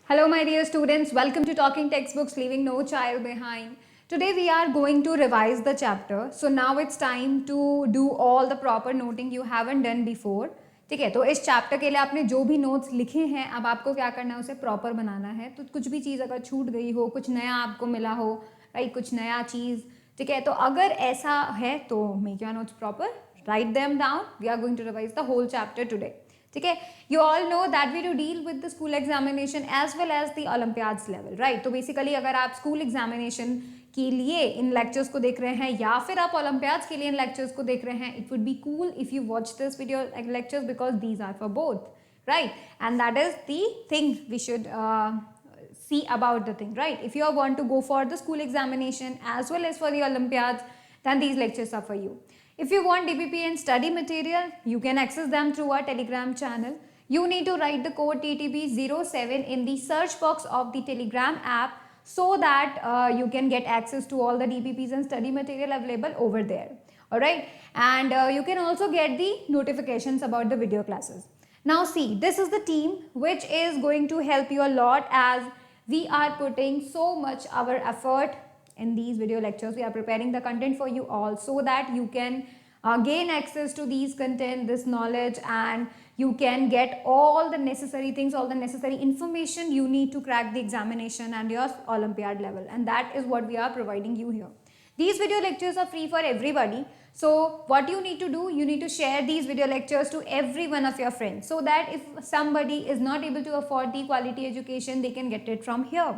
Hello, my dear students. Welcome to Talking Textbooks, Leaving No Child Behind. Today we are going to revise the chapter. So now it's time to do all the proper noting you haven't done before. ठीक है, तो इस chapter के लिए आपने जो भी notes लिखे हैं अब आपको क्या करना है, उसे प्रॉपर बनाना है. तो कुछ भी चीज़ अगर छूट गई हो, कुछ नया आपको मिला हो, राइट, कुछ नया चीज़, ठीक है, तो अगर ऐसा है तो make your notes proper, write them down. We are going to revise the whole chapter today. ठीक है, you all know that we do deal with the school examination as well as the olympiads level, right. तो basically अगर आप school examination के लिए इन lectures को देख रहे हैं या फिर आप ओलंपियाड्स के लिए इन लेक्चर्स को देख रहे हैं, it would be cool if you watch this video lectures because these are for both, right. And that is the thing we should see about the thing, right? If you want to go for the school examination as well as for the Olympiads, then these lectures are for you. If you want DBP and study material, you can access them through our Telegram channel. You need to write the code TTB07 in the search box of the Telegram app so that you can get access to all the DBPs and study material available over there. Alright, and you can also get the notifications about the video classes. Now see, this is the team which is going to help you a lot as we are putting so much our effort in these video lectures. We are preparing the content for you all so that you can gain access to these content, this knowledge, and you can get all the necessary things, all the necessary information you need to crack the examination and your Olympiad level, and that is what we are providing you here. These video lectures are free for everybody. So what you need to do, you need to share these video lectures to every one of your friends so that if somebody is not able to afford the quality education, they can get it from here,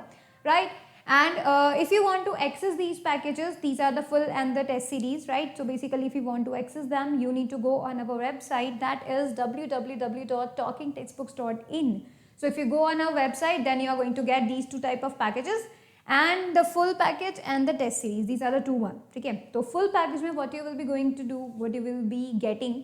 right? And if you want to access these packages, these are the full and the test series, right? So basically if you want to access them, you need to go on our website, that is www.talkingtextbooks.in. So if you go on our website, then you are going to get these two type of packages and the full package and the test series. These are the two one. Okay, so full package mein what you will be going to do, what you will be getting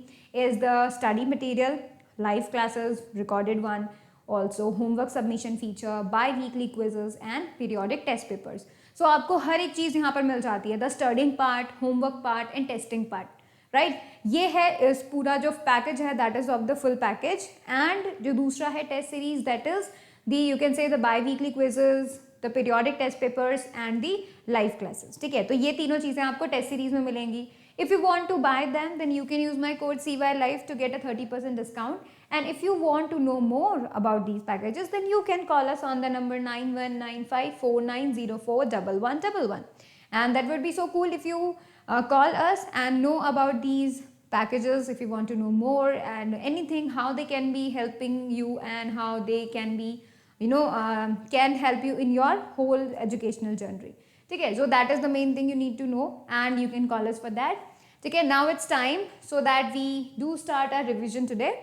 is the study material, live classes, recorded one, also homework submission feature, bi-weekly quizzes and periodic test papers. So आपको हर एक चीज़ यहाँ पर मिल जाती है, the studying part, homework part and testing part, right? ये है इस पूरा जो पैकेज है, that is of the full package. And जो दूसरा है test series, that is the, you can say, the bi-weekly quizzes, the periodic test papers and the live classes. ठीक है, तो ये तीनों चीज़ें आपको टेस्ट सीरीज में मिलेंगी. If you want to buy them, then you can use my code CYLIFE to get a 30% discount. And if you want to know more about these packages, then you can call us on the number 919549041111. And that would be so cool if you call us and know about these packages, if you want to know more and anything, how they can be helping you and how they can be can help you in your whole educational journey. Okay, so that is the main thing you need to know and you can call us for that. Okay, now it's time so that we do start our revision today.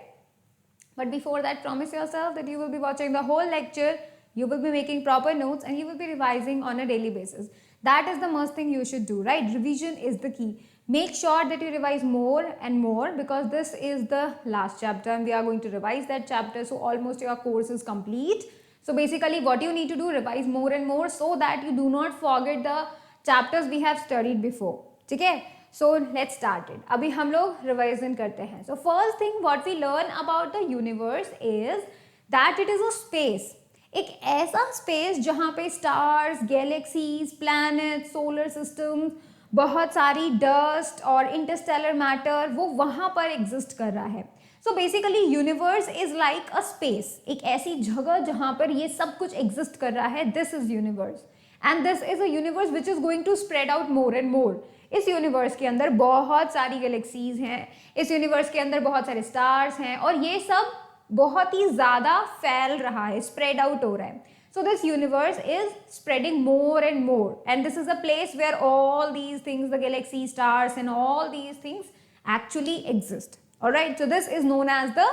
But before that, promise yourself that you will be watching the whole lecture, you will be making proper notes and you will be revising on a daily basis. That is the most thing you should do, right? Revision is the key. Make sure that you revise more and more because this is the last chapter and we are going to revise that chapter, so almost your course is complete. So basically what you need to do, revise more and more so that you do not forget the chapters we have studied before. ठीक है, so let's start it. अभी हम लोग revision करते हैं. So first thing what we learn about the universe is that it is a space. एक ऐसा space जहाँ पे stars, galaxies, planets, solar systems, बहुत सारी dust और interstellar matter वो वहाँ पर exist कर रहा है. So basically universe is like a space, एक ऐसी जगह जहाँ पर ये सब कुछ exist कर रहा है. This is universe and this is a universe which is going to spread out more and more. इस universe के अंदर बहुत सारी galaxies हैं, इस universe के अंदर बहुत सारे stars हैं और ये सब बहुत ही ज़्यादा फैल रहा है, spread out हो रहा है. So this universe is spreading more and more and this is a place where all these things, the galaxies, stars and all these things actually exist. Alright, so this is known as the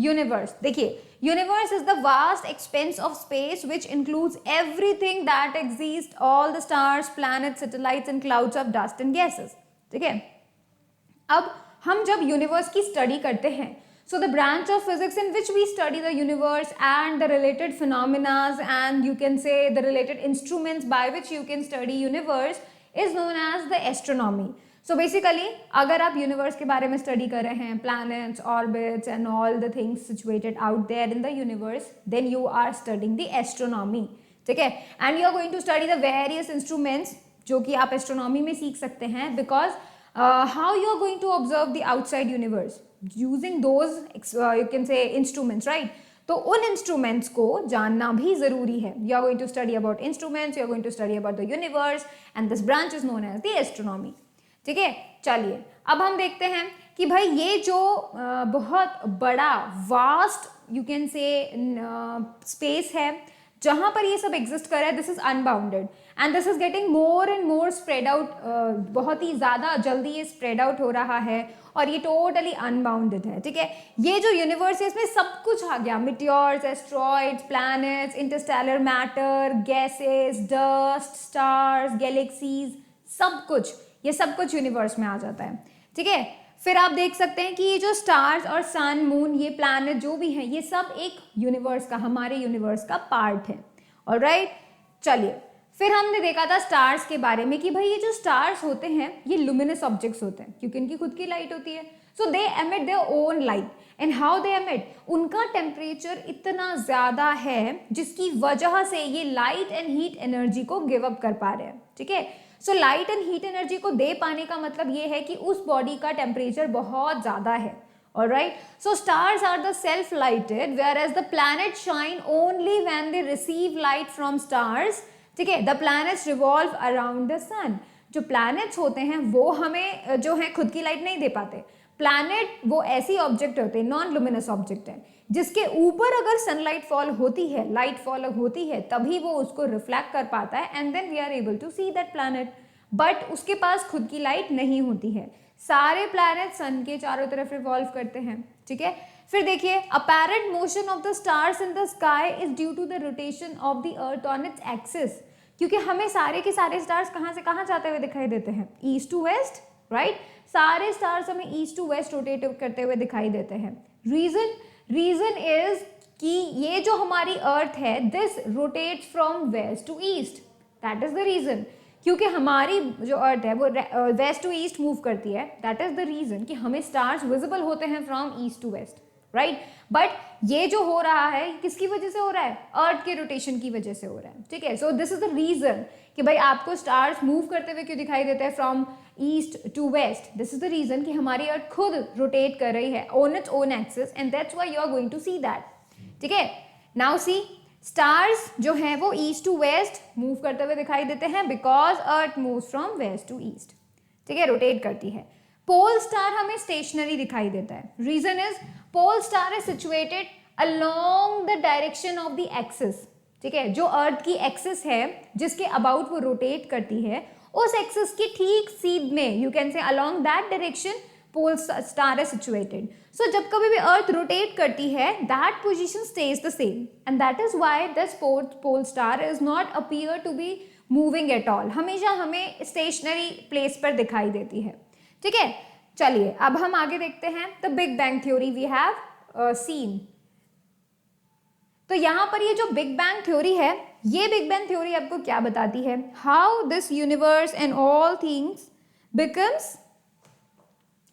universe. देखिए, universe is the vast expanse of space which includes everything that exists, all the stars, planets, satellites and clouds of dust and gases. ठीक है, अब हम जब universe की study करते हैं, so the branch of physics in which we study the universe and the related phenomena and you can say the related instruments by which you can study universe is known as the astronomy. So basically अगर आप universe के बारे में study कर रहे हैं, planets, orbits and all the things situated out there in the universe, then you are studying the astronomy, ठीक है। And you are going to study the various instruments जो कि आप एस्ट्रोनॉमी में सीख सकते हैं, because how you are going to observe the outside universe using those you can say instruments, right. तो उन इंस्ट्रूमेंट्स को जानना भी जरूरी है। You are going to study about instruments, you are going to study about the universe and this branch is known as the astronomy, ठीक है। चलिए अब हम देखते हैं कि भाई ये जो बहुत बड़ा vast you can say space है जहां पर ये सब एग्जिस्ट कर रहा है, this is unbounded and this is getting more and more spread out, बहुत ही ज़्यादा जल्दी ये स्प्रेड आउट हो रहा है और ये टोटली अनबाउंडेड है, ठीक है। ये जो यूनिवर्स है इसमें सब कुछ आ गया, meteors, asteroids, planets, Interstellar matter, gases, dust, stars, galaxies, सब कुछ, ये सब कुछ यूनिवर्स में आ जाता है, ठीक है। फिर आप देख सकते हैं कि ये जो स्टार्स और सन, मून, ये प्लैनेट जो भी हैं, ये सब एक यूनिवर्स का, हमारे यूनिवर्स का पार्ट है, ऑलराइट। चलिए फिर हमने देखा था स्टार्स के बारे में कि भाई ये जो स्टार्स होते हैं ये लुमिनस ऑब्जेक्ट्स होते हैं क्योंकि इनकी खुद की लाइट होती है, so they emit their own light and how they emit, उनका टेम्परेचर इतना ज़्यादा है जिसकी वजह से ये लाइट एंड हीट एनर्जी को गिव अप कर पा रहे हैं, ठीक है। So light and heat energy को दे पाने का मतलब ये है कि उस बॉडी का टेम्परेचर बहुत ज़्यादा है, alright. So stars are the self-lighted whereas the planets shine only when they receive light from stars, ठीक है। The planets revolve around the sun. जो planets होते हैं वो हमें जो है खुद की लाइट नहीं दे पाते। प्लैनेट वो ऐसी ऑब्जेक्ट होते हैं, नॉन लुमिनस ऑब्जेक्ट है, जिसके ऊपर अगर सनलाइट फॉल होती है, लाइट फॉल होती है, तभी वो उसको रिफ्लेक्ट कर पाता है and then we are able to see that planet, but उसके पास खुद की लाइट नहीं होती है। सारे प्लैनेट सन के चारों तरफ रिवॉल्व करते हैं, ठीक है। फिर देखिए apparent motion of the stars in the sky is due to the rotation of the earth on its axis, क्योंकि हमें सारे के सारे स्टार्स कहाँ से कहाँ जाते हुए दिखाई देते हैं, ईस्ट टू वेस्ट, राइट। सारे स्टार्स हमें ईस्ट टू वेस्ट रोटेट करते हुए दिखाई देते हैं। रीजन इज कि ये जो हमारी अर्थ है this rotates from west to east, that is the reason, क्योंकि हमारी जो अर्थ है वो वेस्ट टू ईस्ट मूव करती है, दैट इज द रीजन कि हमें स्टार्स विजिबल होते हैं from east to west, right. But ये जो हो रहा है किसकी वजह से हो रहा है, अर्थ के रोटेशन की वजह से हो रहा है, ठीक है। So this is the reason कि भाई आपको स्टार्स मूव करते हुए क्यों दिखाई देते हैं from east to west, this is the reason कि हमारी अर्थ खुद रोटेट कर रही है on its own axis and that's why you are going to see that, ठीक है। नाउ सी स्टार्स जो हैं वो ईस्ट टू वेस्ट मूव करते हुए दिखाई देते हैं because earth moves from west to east, ठीक है, रोटेट करती है। पोल स्टार हमें स्टेशनरी दिखाई देता है, reason is pole star is situated along the direction of the axis, ठीक है। जो अर्थ की एक्सिस है जिसके अबाउट वो रोटेट करती है, उस एक्सिस की ठीक सीध में you can say along that direction pole star is situated. So जब कभी भी अर्थ रोटेट करती है that position stays the same and that is why this pole star is not appear to be moving at all, हमेशा हमें stationery place पर दिखाई देती है, ठीक है। चलिए अब हम आगे देखते हैं the big bang theory we have seen. तो यहाँ पर ये जो बिग बैंग थ्योरी है, ये बिग बैंग थ्योरी आपको क्या बताती है, how this universe and all things becomes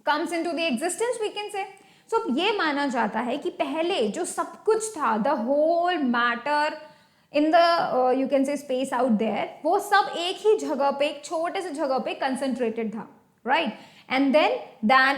comes into the existence we can say. So ये माना जाता है कि पहले जो सब कुछ था, the whole matter in the you can say space out there, वो सब एक ही जगह पे, एक छोटे से जगह पे कंसंट्रेटेड था, right. And then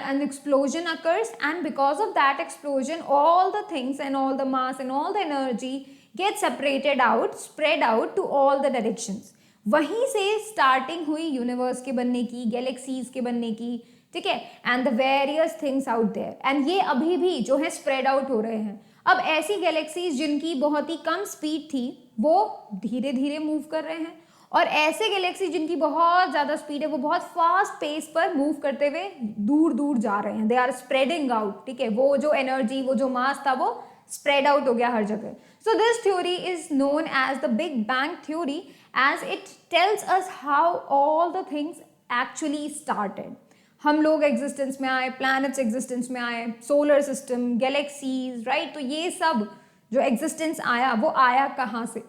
an explosion occurs and because of that explosion all the things and all the mass and all the energy get separated out, spread out to all the directions. वहीं से starting हुई universe के बनने की, galaxies के बनने की, ठीक है, and the various things out there, and ये अभी भी जो है spread out हो रहे हैं। अब ऐसी गैलेक्सीज जिनकी बहुत ही कम स्पीड थी वो धीरे धीरे मूव कर रहे हैं और ऐसे गैलेक्सी जिनकी बहुत ज़्यादा स्पीड है वो बहुत फास्ट पेस पर मूव करते हुए दूर दूर जा रहे हैं, दे आर स्प्रेडिंग आउट, ठीक है। वो जो एनर्जी, वो जो मास था वो स्प्रेड आउट हो गया हर जगह। So this theory is known as the big bang theory as it tells us how all the things actually started. हम लोग एग्जिस्टेंस में आए, प्लैनेट्स एग्जिस्टेंस में आए, सोलर सिस्टम, गैलेक्सीज, राइट। तो ये सब जो एग्जिस्टेंस आया वो आया कहाँ से,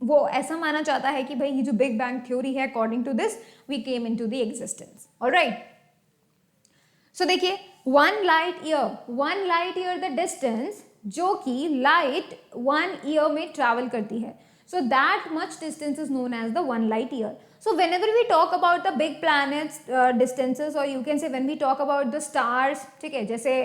वो ऐसा माना जाता है कि भाई ये जो बिग बैंग थ्योरी है, according to this we came into the existence, alright. So देखिए 1 लाइट ईयर द डिस्टेंस जो कि लाइट 1 ईयर में ट्रैवल करती है, so that much distance is known as the 1 light year. So whenever we talk about the big planets distances, or you can say when we talk about the stars, ठीक है, जैसे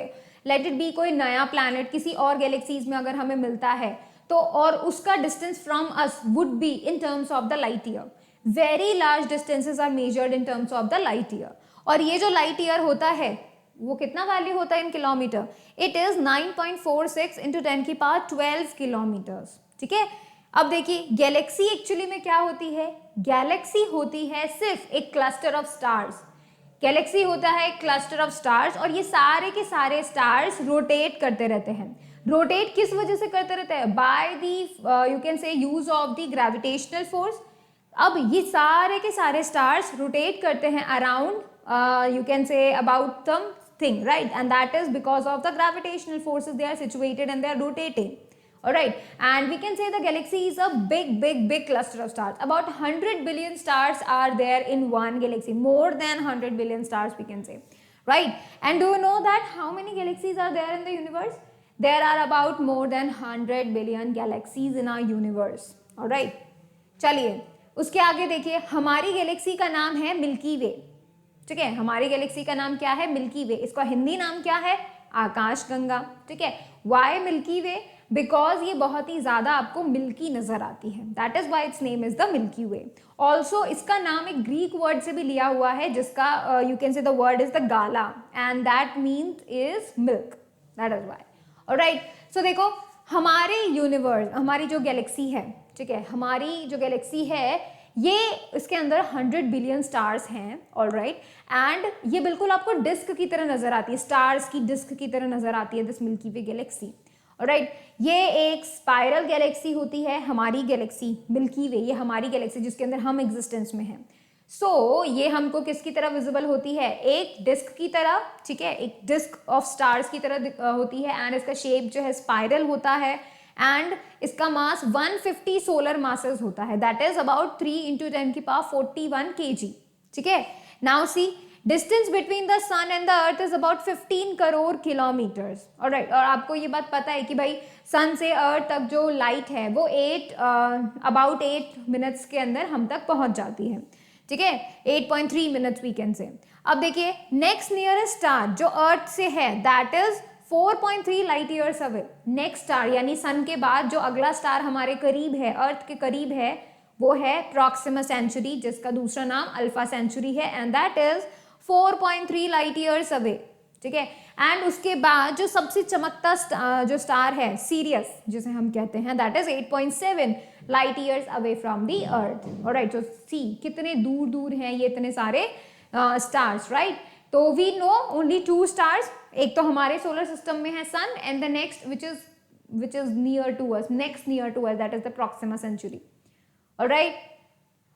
let it be कोई नया planet किसी और galaxies में अगर हमें मिलता है तो और उसका distance from us would be in terms of the light year. Very large distances are measured in terms of the light year. और ये जो light year होता है वो कितना वैल्यू होता है इन किलोमीटर? इट इज 9.46 इंटू 10 की पावर 12 किलोमीटर्स. ठीक है, अब देखिए गैलेक्सी एक्चुअली में क्या होती है? गैलेक्सी होती है सिर्फ एक क्लस्टर ऑफ स्टार्स. गैलेक्सी होता है एक क्लस्टर ऑफ स्टार्स और ये सारे के सारे स्टार्स रोटेट करते रहते हैं. रोटेट किस वजह से करते रहते हैं? By the you can say use of the gravitational force. अब ये सारे के सारे स्टार्स रोटेट करते हैं around you can say about some thing, right? And that is because of the gravitational forces. They are situated and they are rotating. All right, and we can say the galaxy is a big cluster of stars. About 100 billion stars are there in one galaxy. More than 100 billion stars we can say, right? And do you know that how many galaxies are there in the universe? There are about more than 100 billion galaxies in our universe. All right, चलिए उसके आगे देखिए, हमारी Galaxy का नाम है milky वे. ठीक है, हमारी गैलेक्सी का नाम क्या है? मिल्की वे. इसका हिंदी नाम क्या है? आकाश गंगा. ठीक है, वाई मिल्की वे? बिकॉज ये बहुत ही ज्यादा आपको मिल्की नजर आती है. That is why it's name is the milky way. Also इसका नाम एक ग्रीक वर्ड से भी लिया हुआ है जिसका you can say the word is the gala and that means is milk. That is why. Alright, so देखो हमारे यूनिवर्स, हमारी जो गैलेक्सी है, ठीक है, हमारी जो गैलेक्सी है ये इसके अंदर 100 बिलियन स्टार्स हैं. ऑलराइट, एंड ये बिल्कुल आपको डिस्क की तरह नजर आती है, स्टार्स की डिस्क की तरह नजर आती है this milky way Galaxy. Alright, ये एक स्पाइरल गैलेक्सी होती है हमारी गैलेक्सी मिल्की वे. ये हमारी गैलेक्सी जिसके अंदर हम एग्जिस्टेंस में हैं. सो ये हमको किसकी तरह विजिबल होती है? एक डिस्क की तरह. ठीक है, एक डिस्क ऑफ स्टार्स की तरह होती है एंड इसका शेप जो है स्पाइरल होता है एंड इसका मास 150 सोलर मासेस होता है. दैट इज अबाउट 3 इंटू 10 की पावर 41 kg. ठीक है, now see distance between the sun and the earth is about 15 crore kilometres. Alright, और आपको ये बात पता है कि भाई सन से अर्थ तक जो लाइट है वो अबाउट 8 मिनट्स के अंदर हम तक पहुंच जाती है. ठीक है, 8.3 मिनट्स वी कैन से. अब देखिए नेक्स्ट नियरेस्ट स्टार जो अर्थ से है that is 4.3 light years away. Next star यानी सन के बाद जो अगला स्टार हमारे करीब है, अर्थ के करीब है, वो है प्रॉक्सिमा सेंचुरी जिसका दूसरा नाम अल्फा सेंचुरी है and that is 4.3 light years away. ठीक है, एंड उसके बाद जो सबसे चमकता जो स्टार है सीरियस जिसे हम कहते हैं that is 8.7 light years away from the earth. Alright, so see कितने दूर दूर हैं ये इतने सारे स्टार्स. राइट, तो वी नो ओनली 2 स्टार्स. एक तो हमारे सोलर सिस्टम में है sun and the next which is near to us, next near to us that is the Proxima Centauri. Alright,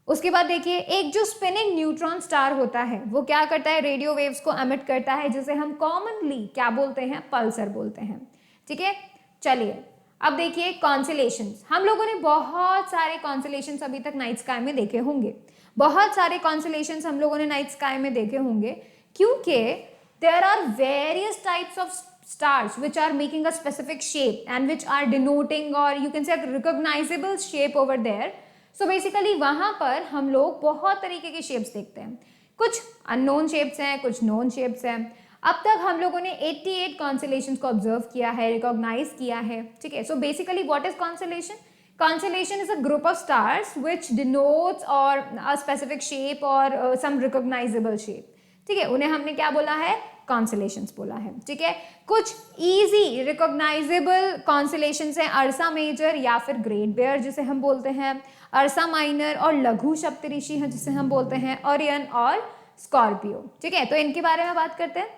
उसके बाद देखिए एक जो स्पिनिंग न्यूट्रॉन स्टार होता है वो क्या करता है? रेडियो वेव्स को एमिट करता है जिसे हम कॉमनली क्या बोलते हैं? पल्सर बोलते हैं. ठीक है, चलिए अब देखिए कॉन्स्टेलेशंस. हम लोगों ने बहुत सारे कॉन्स्टेलेशंस अभी तक नाइट स्काई में देखे होंगे. बहुत सारे कॉन्स्टेलेशंस हम लोगों ने नाइट स्काई में देखे होंगे क्योंकि there are various types of stars which are making a specific shape and which are denoting or you can say a recognizable shape over there. So basically वहाँ पर हम लोग बहुत तरीके के shapes देखते हैं. कुछ unknown shapes हैं, कुछ known shapes हैं. अब तक हम लोगों ने 88 constellations को observe किया है, recognize किया है. ठीक है, so basically what is constellation? Constellation is a group of stars which denotes or a specific shape or some recognizable shape. ठीक है, उन्हें हमने क्या बोला है? कॉन्स्टेलेशंस बोला है. ठीक है, कुछ इजी रिकॉग्नाइजेबल कॉन्स्टेलेशंस हैं अर्सा मेजर या फिर ग्रेट बेयर जिसे हम बोलते हैं, अर्सा माइनर और लघु सप्तऋषि हैं जिसे हम बोलते हैं ओरियन और स्कॉर्पियो. ठीक है, तो इनके बारे में बात करते हैं.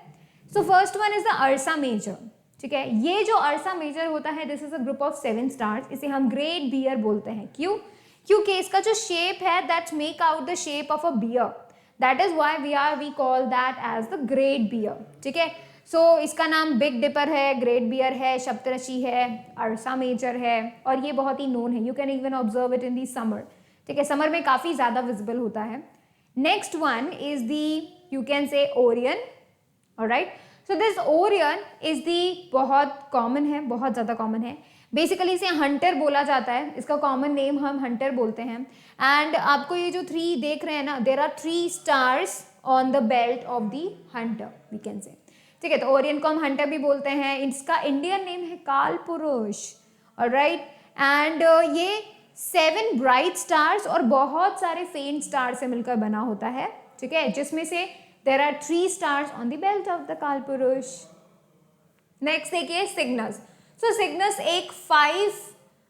So first one is the Ursa Major. ठीक है, ये जो अर्सा मेजर होता है this is a group of 7 stars. इसे हम ग्रेट बियर बोलते हैं. क्यों? क्योंकि इसका जो शेप है that make out the shape of a bear. That is why we call that as the great bear. ठीक है, सो इसका नाम बिग डिपर है, ग्रेट बियर है, सप्तऋषि है, अर्सा मेजर है और ये बहुत ही नोन है. You can even observe it in the summer. ठीक है, समर में काफ़ी ज़्यादा विजिबल होता है. Next one is the you can से Orion. Alright. So this Orion is the, बहुत कॉमन है, बहुत ज़्यादा कॉमन है। बेसिकली इसे हंटर बोला जाता है, इसका कॉमन नेम हम हंटर बोलते हैं। एंड आपको ये जो 3 देख रहे हैं ना, there are 3 stars on the belt of the hunter, we can say, ठीक है। तो ओरियन को हम हंटर भी बोलते हैं, इसका इंडियन नेम है कालपुरुष, ऑलराइट। एंड ये 7 ब्राइट स्टार्स और बहुत सारे फेंट स्टार से मिलकर बना होता है, ठीक है, जिसमें से there are 3 stars on the belt of the Kalpurush. Next देखिए सिग्नस। सो सिग्नस एक 5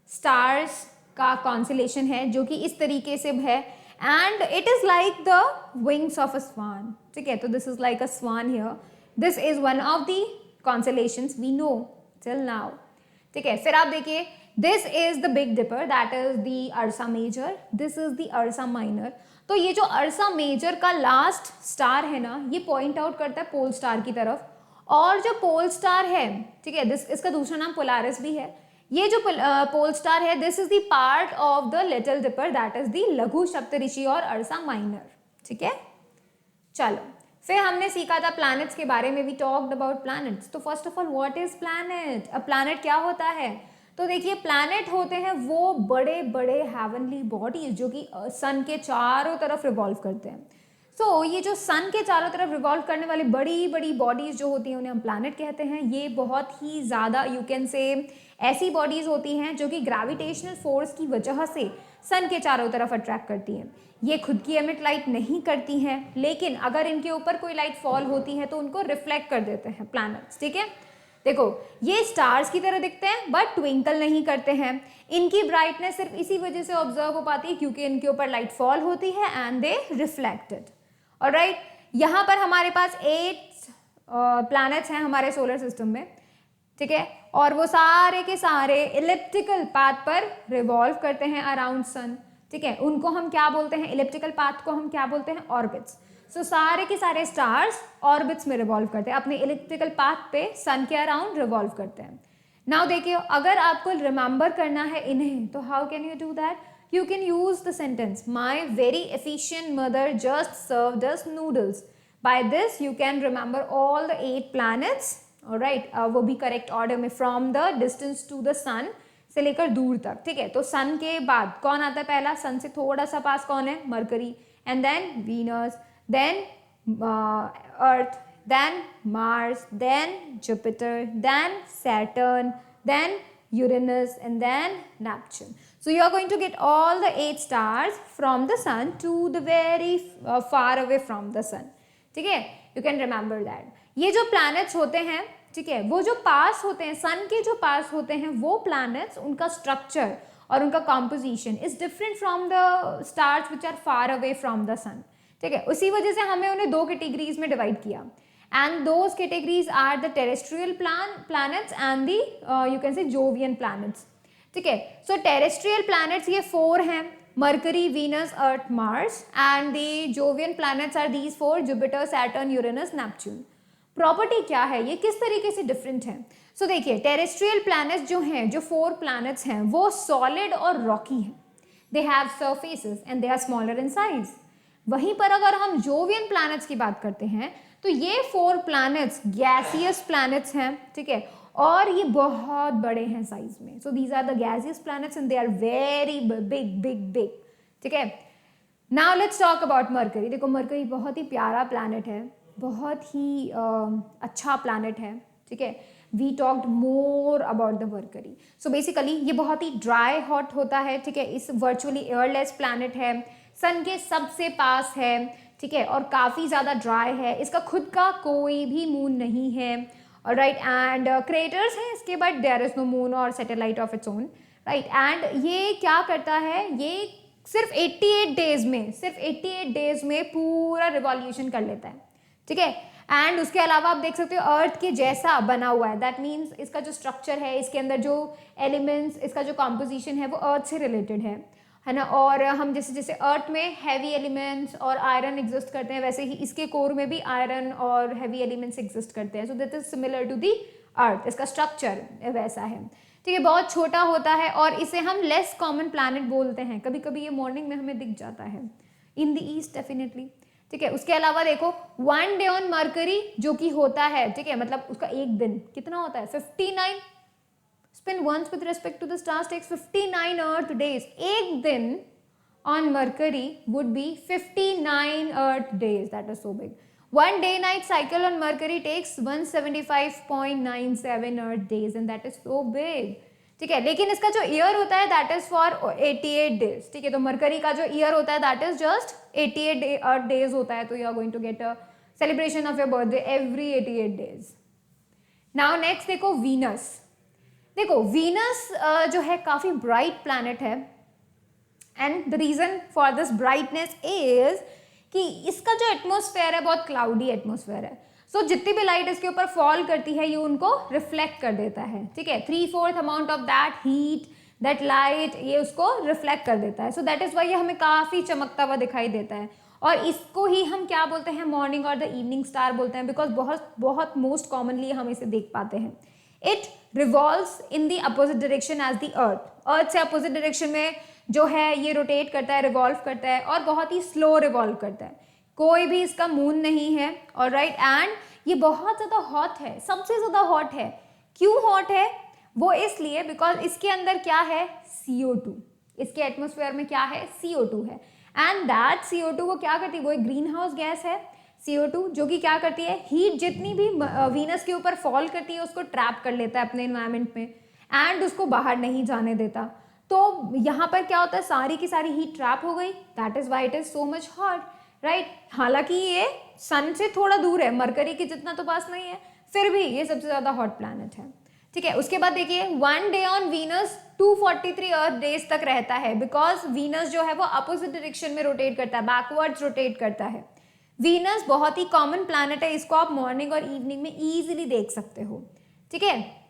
स्टार्स का कॉन्सिलेशन है जो कि इस तरीके से है, and it is like the wings of a swan, ठीक है। तो this is like a swan here, this is one of the constellations we know till now, ठीक है। फिर आप देखिए, this is the Big Dipper, that is the Ursa Major, this is the Ursa Minor. तो ये जो अर्सा मेजर का लास्ट स्टार है ना, ये पॉइंट आउट करता है पोल स्टार की तरफ, और जो पोल स्टार है, ठीक है, इसका दूसरा नाम पोलारिस भी है। ये जो पोल स्टार है, this is the part of the little dipper, that is the Laghu Saptarishi और अर्सा माइनर, ठीक है। चलो, फिर हमने सीखा था प्लैनेट्स के बारे में, वी टॉक्ड अबाउट प्लैनेट्स। तो first of all what is planet? A planet क्या होता है? तो देखिए, प्लैनेट होते हैं वो बड़े बड़े हेवनली बॉडीज जो कि सन के चारों तरफ रिवॉल्व करते हैं। सो ये जो सन के चारों तरफ रिवॉल्व करने वाली बड़ी बड़ी बॉडीज जो होती हैं, उन्हें हम प्लैनेट कहते हैं। ये बहुत ही ज़्यादा, यू कैन से, ऐसी बॉडीज होती हैं जो कि ग्रेविटेशनल फोर्स की वजह से सन के चारों तरफ अट्रैक्ट करती हैं। ये खुद की एमिट लाइट नहीं करती हैं, लेकिन अगर इनके ऊपर कोई लाइट फॉल होती है तो उनको रिफ्लेक्ट कर देते हैं प्लैनेट्स, ठीक है। देखो, ये स्टार्स की तरह दिखते हैं बट ट्विंकल नहीं करते हैं। इनकी ब्राइटनेस सिर्फ इसी वजह से ऑब्जर्व हो पाती है क्योंकि इनके ऊपर लाइट फॉल होती है एंड दे रिफ्लेक्टेड, ऑलराइट। यहाँ पर हमारे पास 8 प्लैनेट्स हैं हमारे सोलर सिस्टम में, ठीक है, और वो सारे के सारे इलिप्टिकल पाथ पर रिवॉल्व करते हैं अराउंड सन, ठीक है। उनको हम क्या बोलते हैं? इलिप्टिकल पाथ को हम क्या बोलते हैं? ऑर्बिट्स। सो सारे के सारे स्टार्स ऑर्बिट्स में रिवॉल्व करते हैं, अपने इलिप्टिकल पाथ पे सन के अराउंड रिवॉल्व करते हैं। नाउ देखिए, अगर आपको रिमेंबर करना है इन्हें, तो how can you do that? You can use the sentence, my very efficient mother just served us noodles. By this you can remember all the 8 planets, alright, वो भी correct order में, from the distance to the sun से लेकर दूर तक, ठीक है। तो सन के बाद कौन आता है पहला? सन से थोड़ा सा पास कौन है? Mercury, and then Venus, then Earth, then Mars, then Jupiter, then Saturn, then Uranus, and then Neptune. So you are going to get all the 8 stars from the sun to the very far away from the sun. ठीक है, you can remember that. ये जो planets होते हैं, ठीक है, वो जो पास होते हैं, सन के जो पास होते हैं, वो planets, उनका structure और उनका composition is different from the stars which are far away from the sun. ठीक है, उसी वजह से हमें उन्हें 2 categories में divide किया. And those categories are the terrestrial planets and the you can say Jovian planets, ठीक है। So terrestrial planets ये 4 हैं, Mercury, Venus, Earth, Mars, and the Jovian planets are these 4, Jupiter, Saturn, Uranus, Neptune. Property क्या है, ये किस तरीके से डिफरेंट है? सो देखिए, टेरेस्ट्रियल प्लैनेट्स जो हैं, जो 4 प्लैनेट्स हैं, वो सॉलिड और रॉकी हैं, they have surfaces and they are smaller in size. वहीं पर अगर हम जोवियन प्लैनेट्स की बात करते हैं तो ये 4 प्लैनेट्स गैसियस प्लैनेट्स हैं, ठीक है, और ये बहुत बड़े हैं साइज में। So these are the gaseous planets and they are very big big big, ठीक है। Now let's talk about Mercury. देखो, मरकरी बहुत ही प्यारा प्लैनेट है, बहुत ही अच्छा प्लैनेट है, ठीक है। We talked more about the Mercury. So basically ये बहुत ही ड्राई हॉट होता है, ठीक है, इस वर्चुअली एयरलेस प्लैनेट है, सन के सबसे पास है, ठीक है, और काफ़ी ज़्यादा ड्राई है, इसका खुद का कोई भी मून नहीं है, राइट, एंड क्रेटर्स हैं इसके, but there is no moon और satellite of its own, right. And ये क्या करता है, ये सिर्फ 88 डेज में पूरा रिवॉल्यूशन कर लेता है, ठीक है। एंड उसके अलावा आप देख सकते हो अर्थ के जैसा बना हुआ है, दैट मीन्स इसका जो स्ट्रक्चर है, इसके अंदर जो एलिमेंट्स, इसका जो कॉम्पोजिशन है, वो अर्थ से रिलेटेड है ना। और हम जैसे जैसे अर्थ में हैवी एलिमेंट्स और आयरन एग्जिस्ट करते हैं, वैसे ही इसके कोर में भी आयरन और हैवी एलिमेंट्स एग्जिस्ट करते हैं। So that is similar to the earth, इसका स्ट्रक्चर वैसा है, ठीक है, बहुत छोटा होता है और इसे हम लेस कॉमन प्लैनेट बोलते हैं। कभी कभी ये मॉर्निंग में हमें दिख जाता है इन द ईस्ट डेफिनेटली। ठीक है। उसके अलावा देखो 1 डे ऑन मरकरी जो कि होता है, ठीक है, मतलब उसका एक दिन कितना होता है 59, spin once with respect to the stars takes 59 earth days. एक दिन on Mercury would be 59 earth days. That is so big. One day night cycle on Mercury takes 175.97 earth days and that is so big. ठीक है, लेकिन इसका जो year होता है that is for 88 days, ठीक है। तो मरकरी का जो ईयर होता है that is just 88 earth days होता है, तो you are going to get a celebration of your birthday every 88 days. Now next देखो वीनस। देखो वीनस जो है काफी ब्राइट प्लैनेट है and the reason for this brightness is कि इसका जो एटमॉस्फेयर है बहुत क्लाउडी एटमॉस्फेयर है। सो जितनी भी लाइट इसके ऊपर फॉल करती है ये उनको रिफ्लेक्ट कर देता है, ठीक है। 3/4 amount of that heat that light ये उसको रिफ्लेक्ट कर देता है। सो दैट इज वाई ये हमें काफी चमकता हुआ दिखाई देता है और इसको ही हम क्या बोलते हैं, मॉर्निंग और द इवनिंग स्टार बोलते हैं, बिकॉज बहुत बहुत मोस्ट कॉमनली हम इसे देख पाते हैं। It revolves in the opposite direction as the earth से अपोजिट डायरेक्शन में जो है ये रोटेट करता है, रिवॉल्व करता है और बहुत ही स्लो रिवॉल्व करता है। कोई भी इसका मून नहीं है, ऑलराइट। एंड ये बहुत ज़्यादा हॉट है, सबसे ज़्यादा हॉट है। क्यों हॉट है? वो इसलिए बिकॉज इसके अंदर क्या है, CO2। इसके एटमॉस्फेयर में क्या है, CO2 है। एंड दैट CO2 वो क्या करती है, वो एक ग्रीन हाउस गैस है CO2, जो कि क्या करती है, हीट जितनी भी वीनस के ऊपर फॉल करती है उसको ट्रैप कर लेता है अपने एनवायरमेंट में एंड उसको बाहर नहीं जाने देता। तो यहाँ पर क्या होता है, सारी की सारी हीट ट्रैप हो गई, that is why it is so much hot, right. हालांकि ये सन से थोड़ा दूर है, मरकरी के जितना तो पास नहीं है, फिर भी ये सबसे ज्यादा हॉट प्लैनेट है, ठीक है। उसके बाद देखिए 1 day on Venus 243 earth days तक रहता है, बिकॉज वीनस जो है वो अपोजिट डायरेक्शन में रोटेट करता है, बैकवर्ड्स रोटेट करता है। वीनस बहुत ही कॉमन प्लैनेट है, इसको आप मॉर्निंग और इवनिंग में इजीली देख सकते हो, ठीक है।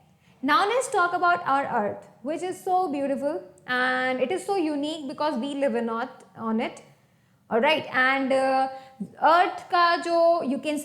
Now let's talk about our Earth, which is so beautiful and it is so unique because we live on it, all right. And Earth का जो you can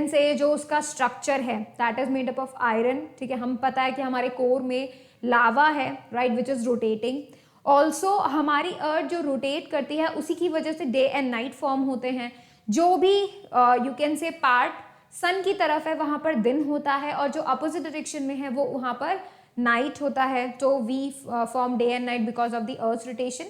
say जो उसका structure है that is made up of iron, ठीक है। हम पता है कि हमारे कोर में लावा है, right, which is rotating. Also हमारी Earth जो रोटेट करती है उसी की वजह से डे एंड नाइट फॉर्म होते हैं। जो भी you can say पार्ट सन की तरफ है वहां पर दिन होता है और जो अपोजिट डायरेक्शन में है वो वहां पर नाइट होता है। तो we form day and night because of the earth rotation.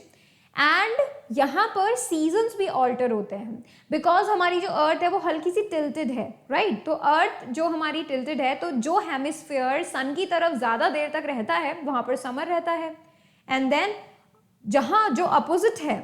And यहाँ पर सीजन्स भी ऑल्टर होते हैं बिकॉज हमारी जो अर्थ है वो हल्की सी टिल्टेड है, राइट। तो अर्थ जो हमारी टिल्टेड है, तो जो हेमिस्फीयर सन की तरफ ज़्यादा देर तक रहता है वहाँ पर समर रहता है। एंड देन जहाँ जो अपोजिट है,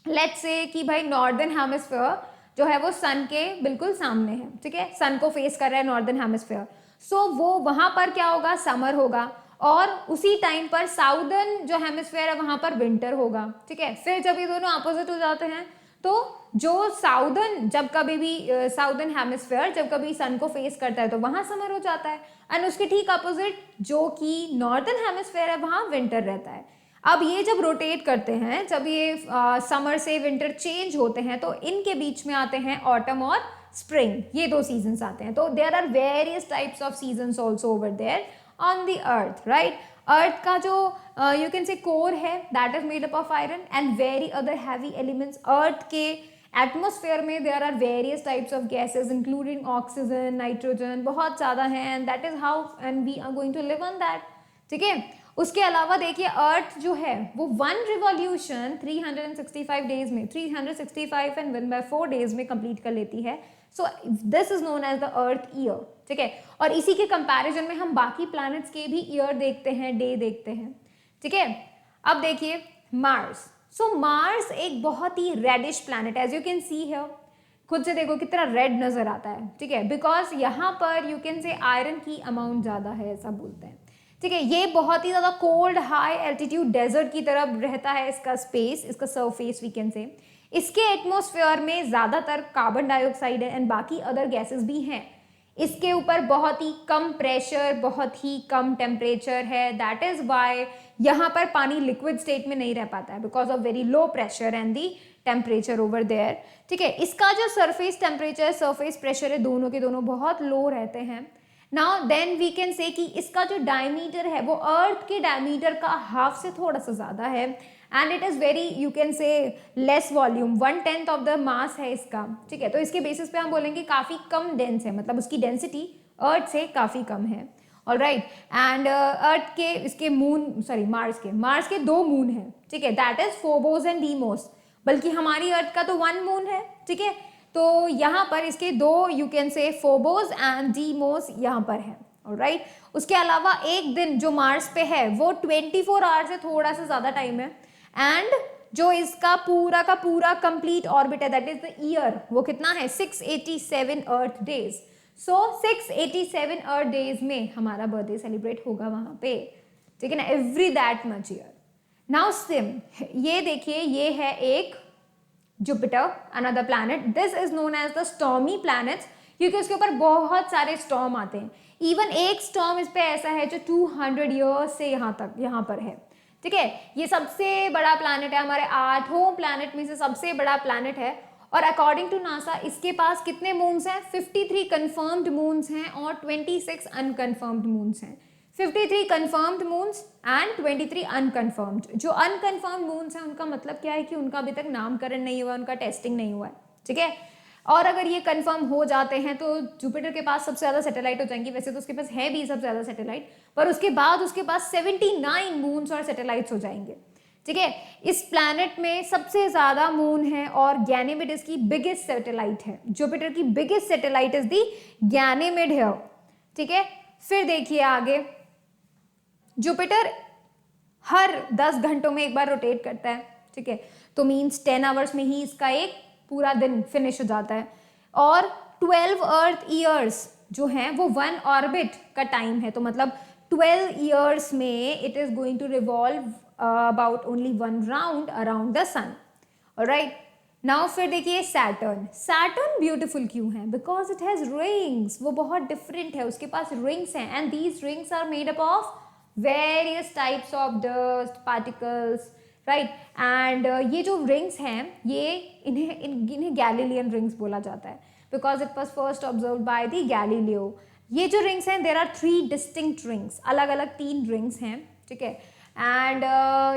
लेट्स से कि भाई नॉर्दर्न हेमिस्फीयर जो है वो सन के बिल्कुल सामने है, ठीक है, सन को फेस कर रहा है नॉर्दर्न हेमिस्फीयर। सो वो वहाँ पर क्या होगा, समर होगा और उसी टाइम पर साउदर्न जो हेमिस्फीयर है वहाँ पर विंटर होगा, ठीक है। फिर जब ये दोनों अपोजिट हो जाते हैं तो जो साउदर्न जब कभी भी साउदर्न हेमिस्फीयर जब कभी सन को फेस करता है तो वहाँ समर हो जाता है एंड उसके ठीक अपोजिट जो कि नॉर्दर्न हेमिस्फीयर है वहाँ विंटर रहता है। अब ये जब रोटेट करते हैं, जब ये समर से विंटर चेंज होते हैं तो इनके बीच में आते हैं ऑटम और स्प्रिंग, ये दो सीजन्स आते हैं। तो there are various types of seasons also over there on the earth, right. Earth का जो यू कैन से कोर है that is made up of iron and very other heavy elements. Earth के atmosphere में there are various types of gases including oxygen, nitrogen, बहुत ज़्यादा हैं and that is how and we are going to live on that, ठीक है। उसके अलावा देखिए अर्थ जो है वो 1 रिवॉल्यूशन 365 डेज में 365 एंड 1/4 डेज में कंप्लीट कर लेती है। So this is known as the earth year, ठीक है। और इसी के कंपैरिजन में हम बाकी प्लैनेट्स के भी ईयर देखते हैं, डे देखते हैं, ठीक है। अब देखिए मार्स। सो मार्स एक बहुत ही रेडिश प्लैनेट है, as you can see here, खुद से देखो कितना रेड नजर आता है, ठीक है, बिकॉज यहाँ पर यू कैन से आयरन की अमाउंट ज़्यादा है, ऐसा बोलते हैं, ठीक है। ये बहुत ही ज़्यादा कोल्ड हाई एल्टीट्यूड डेजर्ट की तरफ रहता है इसका स्पेस, इसका सरफेस वी कैन से। इसके एटमॉस्फेयर में ज़्यादातर कार्बन डाइऑक्साइड है एंड बाकी अदर गैसेस भी हैं। इसके ऊपर बहुत ही कम प्रेशर, बहुत ही कम टेम्परेचर है, दैट इज़ वाई यहाँ पर पानी लिक्विड स्टेट में नहीं रह पाता है because of very low pressure and the temperature over there, ठीक है। इसका जो सरफेस टेम्परेचर, सरफेस प्रेशर है, दोनों के दोनों बहुत लो रहते हैं। नाउ देन वी कैन से कि इसका जो डायमीटर है वो अर्थ के डायमीटर का हाफ से थोड़ा सा ज़्यादा है and it is very you can से less volume, 1/10 of the mass है इसका, ठीक है। तो इसके बेसिस पे हम बोलेंगे काफ़ी कम डेंस है, मतलब उसकी डेंसिटी अर्थ से काफ़ी कम है, ऑलराइट। एंड अर्थ के इसके मून सॉरी मार्स के 2 मून है, ठीक है, that is Phobos and Deimos, बल्कि हमारी अर्थ का तो 1 मून है, ठीक है। तो यहाँ पर इसके 2 यू कैन से फोबोस एंड डीमोस यहाँ पर है, ऑलराइट। उसके अलावा एक दिन जो मार्स पे है वो 24 आवर से थोड़ा सा ज़्यादा टाइम है, एंड जो इसका पूरा का पूरा कंप्लीट ऑर्बिट है दैट इज द ईयर, वो कितना है 687 अर्थ डेज। सो 687 अर्थ डेज में हमारा बर्थडे सेलिब्रेट होगा वहां पे, ठीक है ना, every that much year. Now सिम, ये देखिए ये है एक Jupiter, another planet, this is known as the stormy planets, क्योंकि उसके ऊपर बहुत सारे स्टॉर्म आते हैं। इवन एक स्टॉर्म इस पे ऐसा है जो 200 ईयर्स से यहाँ पर है, ठीक है। ये सबसे बड़ा प्लैनेट है, हमारे 8 प्लैनेट में से सबसे बड़ा प्लैनेट है, और अकॉर्डिंग टू नासा इसके पास कितने मून्स हैं, 53 कंफर्म्ड मून्स हैं और 26 अनकंफर्म्ड मून्स हैं। 53 कंफर्म्ड मून्स एंड 23 अनकंफर्म्ड। जो अनकंफर्म्ड मून्स हैं उनका मतलब क्या है कि उनका अभी तक नामकरण नहीं हुआ, उनका टेस्टिंग नहीं हुआ है, ठीक है। और अगर ये कंफर्म हो जाते हैं तो जुपिटर के पास सबसे ज़्यादा सैटेलाइट हो जाएंगी, वैसे तो उसके पास है भी सबसे ज़्यादा सैटेलाइट, पर उसके बाद उसके पास 79 मून्स और सैटेलाइट्स हो जाएंगे, ठीक है। इस प्लैनेट में सबसे ज़्यादा मून है और गैनीमेड इसकी बिगेस्ट सैटेलाइट है। जुपिटर की biggest satellite is the Ganymede है, ठीक है। फिर देखिए आगे, जुपिटर हर 10 घंटों में एक बार रोटेट करता है, ठीक है, तो मीन्स 10 आवर्स में ही इसका एक पूरा दिन फिनिश हो जाता है। और 12 अर्थ ईयर्स जो हैं वो 1 ऑर्बिट का टाइम है, तो मतलब 12 ईयर्स में it is going to revolve about only 1 round around the sun, alright. Now फिर देखिए सैटर्न ब्यूटीफुल क्यों है, बिकॉज इट हैज रिंग्स, वो बहुत डिफरेंट है, उसके पास रिंग्स हैं, and these rings are made up of various types of dust particles, right. And ये जो रिंग्स हैं ये इन्हें गैलीलियन रिंग्स बोला जाता है, because it was first observe by the Galileo. ये जो रिंग्स हैं देर आर 3 डिस्टिंक्ट रिंग्स, अलग अलग 3 रिंग्स हैं, ठीक है। एंड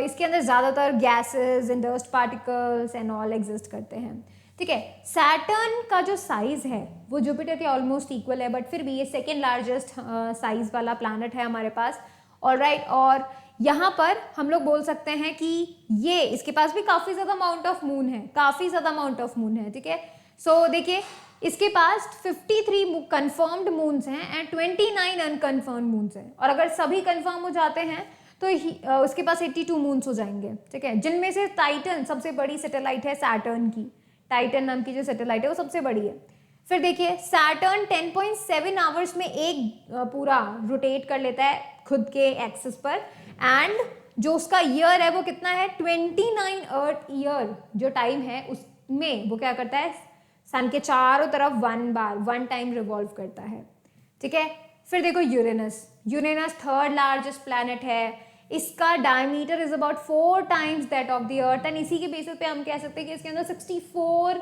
इसके अंदर ज़्यादातर gases and dust particles and all exist करते हैं, ठीक है। सैटर्न का जो साइज है वो जुपिटर के ऑलमोस्ट इक्वल है, बट फिर भी ये सेकेंड लार्जेस्ट साइज वाला प्लैनेट है हमारे पास, ऑलराइट। और यहाँ पर हम लोग बोल सकते हैं कि ये इसके पास भी काफ़ी ज़्यादा अमाउंट ऑफ मून है, काफ़ी ज़्यादा अमाउंट ऑफ मून है, ठीक है। सो देखिए इसके पास 53 कंफर्म्ड मून्स हैं एंड 29 अनकन्फर्म्ड मून्स हैं, और अगर सभी कंफर्म हो जाते हैं तो उसके पास 82 मून्स हो जाएंगे, ठीक है, जिनमें से टाइटन सबसे बड़ी सैटेलाइट है सैटर्न की, टाइटन नाम की जो सैटेलाइट है वो सबसे बड़ी है। फिर देखिए सैटर्न 10.7 आवर्स में एक पूरा रोटेट कर लेता है खुद के एक्सिस पर, एंड जो उसका ईयर है वो कितना है 29 अर्थ ईयर जो टाइम है उसमें वो क्या करता है सन के चारों तरफ 1 टाइम रिवॉल्व करता है, ठीक है। फिर देखो यूरेनस थर्ड लार्जेस्ट प्लैनेट है, इसका diameter is about 4 times that of the earth, and इसी के बेसिस पे हम कह सकते हैं कि इसके अंदर 64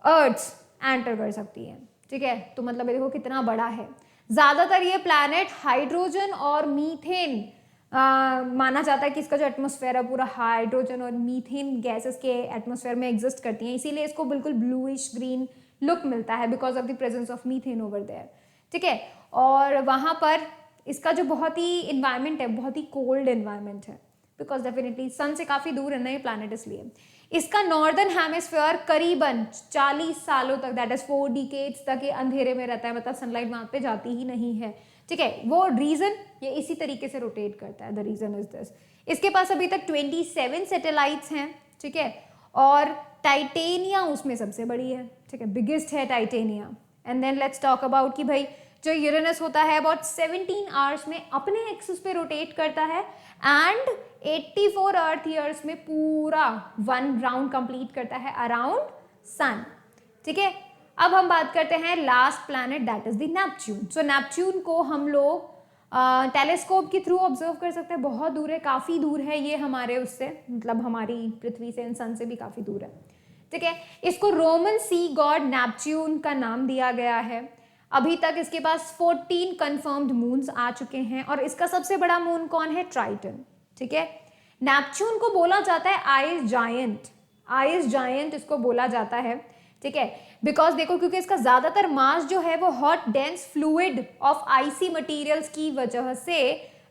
अर्थ्स एंटर कर सकती है, ठीक है। तो मतलब देखो कितना बड़ा है। ज़्यादातर ये प्लैनेट हाइड्रोजन और मीथेन माना जाता है कि इसका जो एटमॉस्फेयर है पूरा हाइड्रोजन और मीथेन गैसेस के एटमॉस्फेयर में एग्जिस्ट करती हैं, इसीलिए इसको बिल्कुल ब्लूइश ग्रीन लुक मिलता है because of the presence of methane over there, ठीक है। और वहाँ पर इसका जो बहुत ही इन्वायरमेंट है बहुत ही कोल्ड इन्वायरमेंट है, बिकॉज डेफिनेटली सन से काफ़ी दूर है ना ये प्लैनेट, इसलिए इसका नॉर्दर्न हेमिस्फीयर करीबन 40 सालों तक दैट इज 4 डिकेड्स तक ये अंधेरे में रहता है, मतलब सनलाइट वहाँ पे जाती ही नहीं है, ठीक है। वो रीजन ये इसी तरीके से रोटेट करता है, द रीजन इज दिस। इसके पास अभी तक 27 सैटेलाइट्स हैं, ठीक है, और टाइटेनिया उसमें सबसे बड़ी है, ठीक है, बिगेस्ट है Titania. And then let's talk about कि भाई जो यूरेनस होता है अबाउट 17 आवर्स में अपने एक्सिस पे रोटेट करता है एंड 84 अर्थ ईयर्स में पूरा 1 राउंड कंप्लीट करता है अराउंड सन, ठीक है। अब हम बात करते हैं last planet that is the Neptune. So Neptune को हम लोग टेलीस्कोप के थ्रू ऑब्जर्व कर सकते हैं, बहुत दूर है, काफ़ी दूर है ये हमारे उससे, मतलब हमारी पृथ्वी से सन से भी काफ़ी दूर है, ठीक है। इसको रोमन सी गॉड नेपच्यून का नाम दिया गया है। अभी तक इसके पास 14 कंफर्म्ड मून्स आ चुके हैं और इसका सबसे बड़ा मून कौन है ट्राइटन, ठीक है। नेपच्यून को बोला जाता है आइस जायंट, आइस जायंट इसको बोला जाता है, ठीक है, बिकॉज देखो क्योंकि इसका ज्यादातर मास जो है वो hot dense fluid of icy materials की वजह से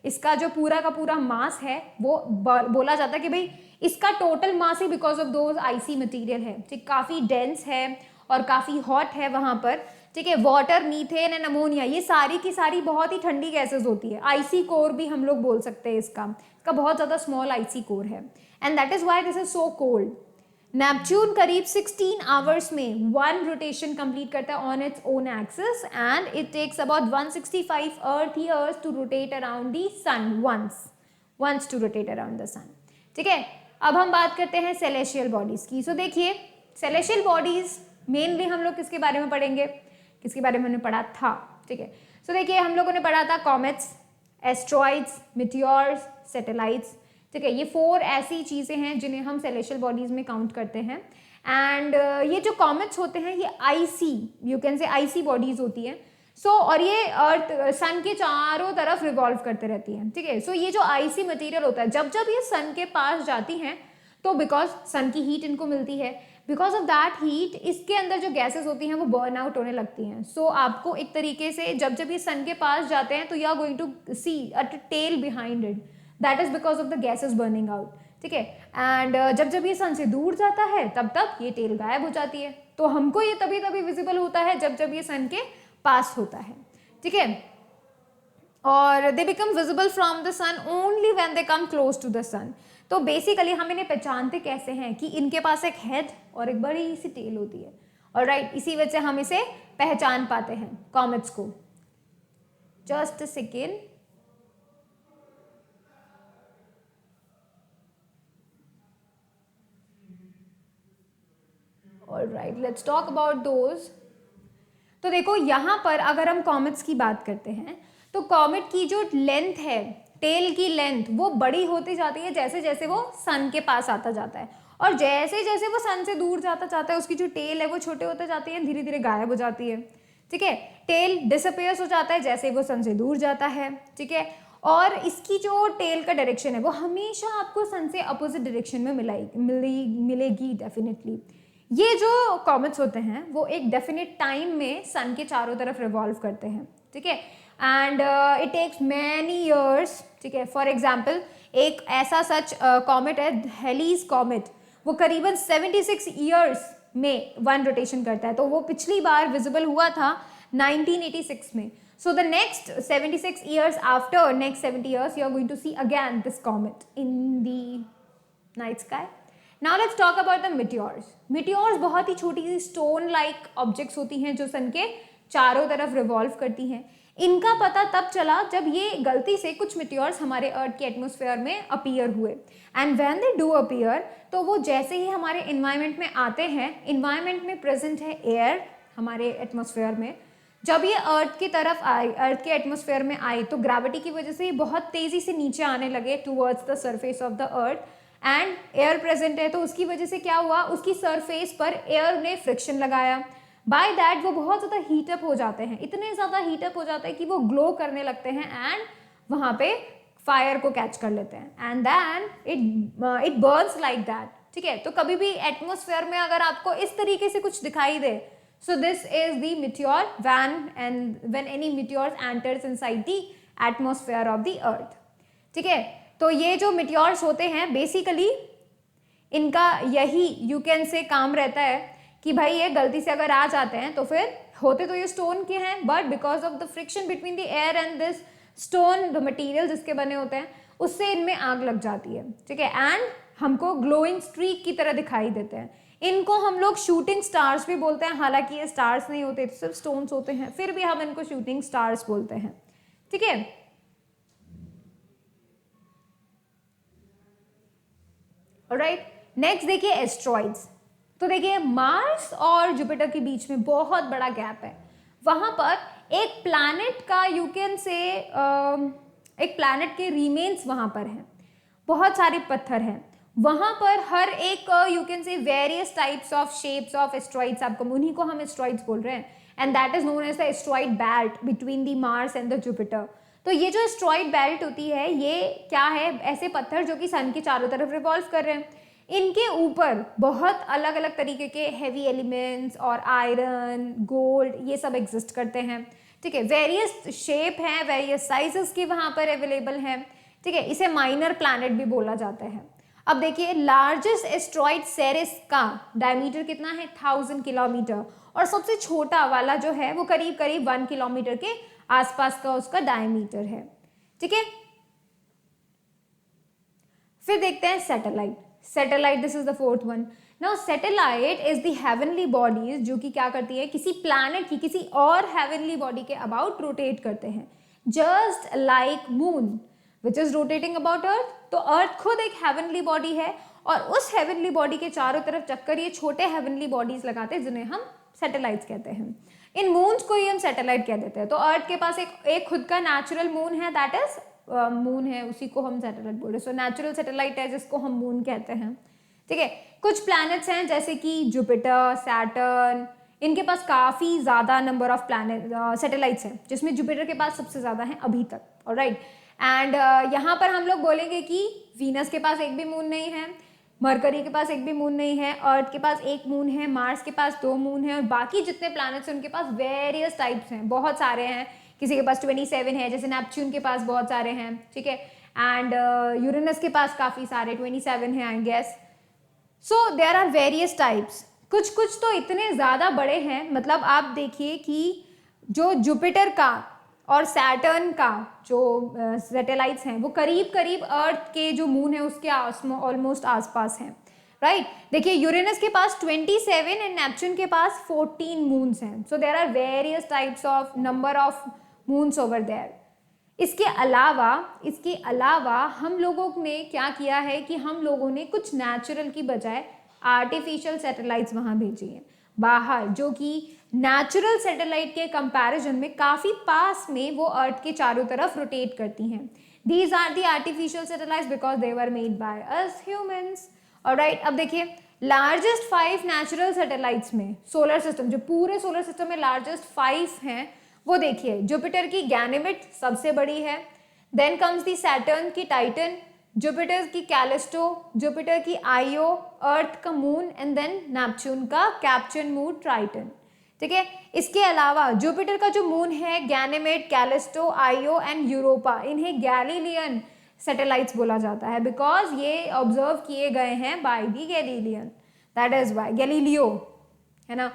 इसका जो पूरा का पूरा मास है वो बोला जाता है कि भाई इसका टोटल मास ही because of those icy material है, ठीक, काफी डेंस है और काफी हॉट है वहां पर, ठीक है। वाटर, मीथेन एंड अमोनिया ये सारी की सारी बहुत ही ठंडी गैसेस होती है। आईसी कोर भी हम लोग बोल सकते हैं इसका बहुत ज्यादा स्मॉल आईसी कोर है and that is why this is so cold. Neptune करीब 16 आवर्स में वन रोटेशन कंप्लीट करता है on its own axis and it takes about 165 earth years to rotate around the sun once to rotate around the sun, ठीक है। अब हम बात करते हैं सेलेशियल बॉडीज की। सो देखिए सेलेशियल बॉडीज मेनली हम लोग किसके बारे में पढ़ेंगे, किसके बारे में हमने पढ़ा था, ठीक है। सो देखिए हम लोगों ने पढ़ा था कॉमेट्स, एस्ट्रॉइड्स, मिटियोर्स, सैटेलाइट्स, ठीक है। ये 4 ऐसी चीज़ें हैं जिन्हें हम सेलेशियल बॉडीज में काउंट करते हैं एंड ये जो कॉमेट्स होते हैं ये आईसी, यू कैन से आईसी बॉडीज होती है। सो और ये अर्थ सन के चारों तरफ रिवॉल्व करते रहती हैं, ठीक है। सो ये जो आईसी मटेरियल होता है जब जब ये सन के पास जाती हैं तो बिकॉज सन की हीट इनको मिलती है, बिकॉज ऑफ दैट हीट इसके अंदर जो गैसेस होती हैं वो बर्न आउट होने लगती हैं। सो आपको एक तरीके से जब जब ये सन के पास जाते हैं तो you are going to see a tail behind it, that is because of the gases burning out, ठीक है। एंड जब जब ये सन से दूर जाता है तब तक ये टेल गायब हो जाती है। तो हमको ये तभी तभी विजिबल होता है जब जब ये सन के पास होता है, ठीक है। और they become visible from the sun only when they come close to the sun. तो बेसिकली हम इन्हें पहचानते कैसे हैं कि इनके पास एक हेड और एक बड़ी सी टेल होती है, और राइट इसी वजह से हम इसे पहचान पाते हैं कॉमेट्स को। Just a second, alright let's talk about those. तो देखो यहाँ पर अगर हम कॉमेट्स की बात करते हैं तो कॉमेट की जो लेंथ है, टेल की लेंथ वो बड़ी होती जाती है जैसे जैसे वो सन के पास आता जाता है, और जैसे जैसे वो सन से दूर जाता जाता है उसकी जो टेल है वो छोटे होते जाती है, धीरे धीरे गायब हो जाती है, ठीक है। टेल डिसअपियर्स हो जाता है जैसे वो सन से दूर जाता है, ठीक है। और इसकी जो टेल का डायरेक्शन है वो हमेशा आपको सन से अपोजिट डायरेक्शन में मिलेगी डेफिनेटली। ये जो कॉमेट्स होते हैं वो एक डेफिनेट टाइम में सन के चारों तरफ रिवॉल्व करते हैं, ठीक है। And it takes many years, ठीक है। फॉर एग्जाम्पल एक ऐसा सच कॉमेट है हेलीज कॉमेट, वो करीबन 76 ईयर्स में वन रोटेशन करता है। तो वो पिछली बार विजिबल हुआ था 1986 में। So the next 76 years after next 70 years you are going to see again this comet in the night sky. Now let's talk about the meteors. Meteors बहुत ही छोटी सी स्टोन लाइक ऑब्जेक्ट्स होती हैं जो सन के चारों तरफ रिवॉल्व करती हैं। इनका पता तब चला जब ये गलती से कुछ मिटियोर्स हमारे अर्थ के एटमॉस्फेयर में अपीयर हुए and when they do appear तो वो जैसे ही हमारे इन्वायरमेंट में आते हैं, इन्वायरमेंट में प्रेजेंट है एयर हमारे एटमॉस्फेयर में, जब ये अर्थ की तरफ आए, अर्थ के एटमॉस्फेयर में आए तो ग्रेविटी की वजह से ये बहुत तेजी से नीचे आने लगे towards the surface of the earth and air present है तो उसकी वजह से क्या हुआ, उसकी सरफेस पर एयर ने फ्रिक्शन लगाया। बाय दैट वो बहुत ज़्यादा हीटअप हो जाते हैं, इतने ज़्यादा हीटअप हो जाते हैं कि वो ग्लो करने लगते हैं एंड वहाँ पे फायर को कैच कर लेते हैं and then it burns like that, ठीक है। तो कभी भी एटमॉस्फेयर में अगर आपको इस तरीके से कुछ दिखाई दे, so this is the meteor when any meteor enters inside the atmosphere of the earth, ठीक है। तो ये जो मिटियोर्स होते हैं बेसिकली इनका यही यू कैन से काम रहता है कि भाई ये गलती से अगर आ जाते हैं तो फिर होते तो ये स्टोन के हैं but because of the friction between the air and this stone, the material जिसके बने होते हैं उससे इनमें आग लग जाती है, ठीक है। एंड हमको ग्लोइंग स्ट्रीक की तरह दिखाई देते हैं। इनको हम लोग शूटिंग स्टार्स भी बोलते हैं, हालांकि ये स्टार्स नहीं होते, सिर्फ स्टोन्स होते हैं, फिर भी हम इनको शूटिंग स्टार्स बोलते हैं, ठीक है। ऑलराइट, नेक्स्ट देखिए एस्ट्रॉइड्स। तो देखिए मार्स और जुपिटर के बीच में बहुत बड़ा गैप है, वहां पर एक प्लैनेट का यू कैन से एक प्लैनेट के रिमेन्स वहां पर हैं, बहुत सारे पत्थर हैं वहां पर, हर एक you can say various types of shapes of asteroids, आपको उन्हीं को हम एस्ट्रॉइड्स बोल रहे हैं and that is known as the asteroid belt between the Mars and the Jupiter. तो ये जो एस्ट्रॉइड बेल्ट होती है ये क्या है, ऐसे पत्थर जो कि सन के चारों तरफ रिवॉल्व कर रहे हैं, इनके ऊपर बहुत अलग अलग तरीके के हैवी एलिमेंट्स और आयरन, गोल्ड, ये सब एग्जिस्ट करते हैं, ठीक है। वेरियस शेप हैं, वेरियस साइजेस के वहाँ पर अवेलेबल हैं, ठीक है। इसे माइनर प्लैनेट भी बोला जाता है। अब देखिए, लार्जेस्ट एस्ट्रॉइड सेरेस का डायमीटर कितना है, 1000 किलोमीटर, और सबसे छोटा वाला जो है वो करीब करीब 1 किलोमीटर के आसपास का उसका डायमीटर है, ठीक है। फिर देखते हैं satellite. Satellite, this is the fourth one. Now satellite is the heavenly bodies जो कि क्या करती है, किसी प्लैनेट की किसी और हेवनली बॉडी के अबाउट रोटेट करते हैं, just like moon which is rotating about earth. तो अर्थ खुद एक हेवनली बॉडी है और उस हेवनली बॉडी के चारों तरफ चक्कर ये छोटे हेवनली बॉडीज लगाते हैं जिन्हें हम सैटेलाइट्स कहते हैं। इन मून्स को ही हम सैटेलाइट कह देते हैं। तो अर्थ के पास एक खुद का नेचुरल मून है, दैट इज मून है, उसी को हम सैटेलाइट बोल रहे हैं। सो नेचुरल सैटेलाइट है जिसको हम मून कहते हैं, ठीक है। कुछ प्लैनेट्स हैं जैसे कि जुपिटर, सैटर्न, इनके पास काफ़ी ज़्यादा नंबर ऑफ प्लैनेट सैटेलाइट्स हैं, जिसमें जुपिटर के पास सबसे ज़्यादा हैं अभी तक, ऑलराइट। एंड यहाँ पर हम लोग बोलेंगे कि वीनस के पास एक भी मून नहीं है, मरकरी के पास एक भी मून नहीं है, अर्थ के पास एक मून है, मार्स के पास 2 मून है, और बाकी जितने प्लैनेट्स हैं उनके पास वेरियस टाइप्स हैं, बहुत सारे हैं। किसी के पास 27 है, जैसे नेपच्यून के पास बहुत सारे हैं, ठीक है। एंड यूरेनस के पास काफ़ी सारे 27 हैं, I guess. So there are various types. कुछ कुछ तो इतने ज़्यादा बड़े हैं, मतलब आप देखिए कि जो जुपिटर का और सैटर्न का जो सैटेलाइट्स हैं वो करीब करीब अर्थ के जो मून है उसके ऑलमोस्ट आसपास हैं, राइट। देखिए, यूरेनस के पास 27 एंड नेपच्यून के पास 14 मून्स हैं। So there are various types of number of moons over there. इसके अलावा हम लोगों ने क्या किया है कि हम लोगों ने कुछ नेचुरल की बजाय आर्टिफिशियल सैटेलाइट्स वहाँ भेजी हैं बाहर, जो कि नेचुरल सैटेलाइट के कंपैरिजन में काफ़ी पास में वो अर्थ के चारों तरफ रोटेट करती हैं। These are the artificial satellites because they were made by us humans, alright. अब देखिए, लार्जेस्ट 5 नेचुरल सैटेलाइट्स में सोलर सिस्टम, जो पूरे सोलर सिस्टम में लार्जेस्ट 5 हैं, वो देखिए, जुपिटर की गैनीमेड सबसे बड़ी है, देन कम्स दी सैटर्न की टाइटन, जुपिटर की कैलिस्टो, जुपिटर की आईओ, अर्थ का मून, एंड देन नेपच्यून का कैप्चन मून ट्राइटन, ठीक है। इसके अलावा जुपिटर का जो मून है, Ganymede, Callisto, IO and Europa, इन्हें गैलीलियन सैटेलाइट्स बोला जाता है बिकॉज ये ऑब्जर्व किए गए हैं by the Galilean, that is by Galileo, है ना।